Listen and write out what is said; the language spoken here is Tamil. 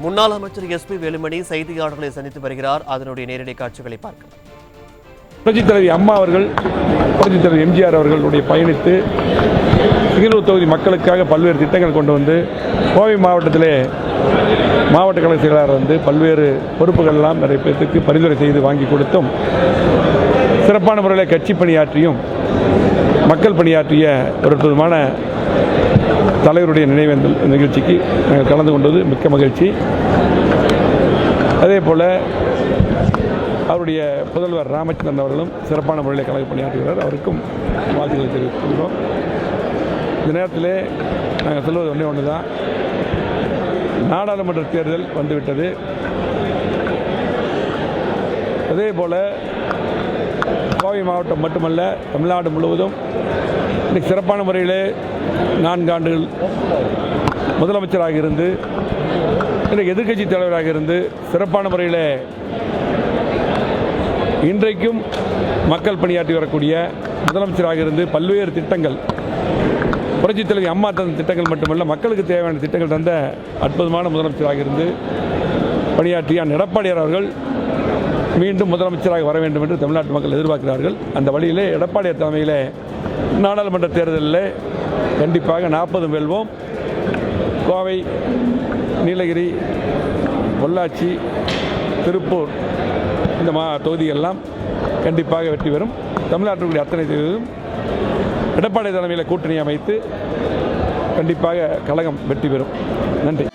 முன்னாள் அமைச்சர் எஸ்பி வேலுமணி செய்தியாளர்களை சந்தித்து வருகிறார். அதனுடைய நேரடி காட்சிகளை பார்க்கலாம். புரட்சித் தலைவி அம்மா அவர்கள், புரட்சித் தலைவி எம்ஜிஆர் அவர்களுடைய பயணித்து சிங்கனூர் தொகுதி மக்களுக்காக பல்வேறு திட்டங்கள் கொண்டு வந்து கோவை மாவட்டத்திலே மாவட்ட கழக செயலாளர் வந்து பல்வேறு பொறுப்புகளெல்லாம் நிறைய பேருக்கு பரிந்துரை செய்து வாங்கி கொடுத்தும் சிறப்பான முறையில் கட்சி பணியாற்றியும் மக்கள் பணியாற்றிய ஒரு அற்புதமான தலைவருடைய நினைவேந்தல் நிகழ்ச்சிக்கு நாங்கள் கலந்து கொண்டது மிக்க மகிழ்ச்சி. அதே போல் அவருடைய புதல்வர் ராமச்சந்திரன் அவர்களும் சிறப்பான முறையில் கழக பணியாற்றுகிறார். அவருக்கும் வாழ்த்துக்களை தெரிவித்துள்ளோம். இந்த நேரத்தில் நாங்கள் சொல்வது ஒன்று தான், நாடாளுமன்ற தேர்தல் வந்துவிட்டது. அதே போல் கோவை மாவட்டம் மட்டுமல்ல, தமிழ்நாடு முழுவதும் இன்றைக்கு சிறப்பான முறையில் 4 ஆண்டுகள் முதலமைச்சராக இருந்து இன்றைக்கு எதிர்க்கட்சி தலைவராக இருந்து சிறப்பான முறையில் இன்றைக்கும் மக்கள் பணியாற்றி வரக்கூடிய முதலமைச்சராக இருந்து பல்வேறு திட்டங்கள், புரட்சித் தலைவி அம்மா தந்த திட்டங்கள் மட்டுமல்ல, மக்களுக்கு தேவையான திட்டங்கள் தந்த அற்புதமான முதலமைச்சராக இருந்து பணியாற்றிய எடப்பாடியார் அவர்கள் மீண்டும் முதலமைச்சராக வர வேண்டும் என்று தமிழ்நாட்டு மக்கள் எதிர்பார்க்கிறார்கள். அந்த வழியிலே எடப்பாடியார் தலைமையில் நாடாளுமன்ற தேர்தலில் கண்டிப்பாக 40 வெல்வோம். கோவை, நீலகிரி, பொள்ளாச்சி, திருப்பூர் இந்த தொகுதிகளெல்லாம் கண்டிப்பாக வெற்றி பெறும். தமிழ்நாட்டுடைய அத்தனை தேர்தலும் எடப்பாடி தலைமையில் கூட்டணி அமைத்து கண்டிப்பாக கழகம் வெற்றி பெறும். நன்றி.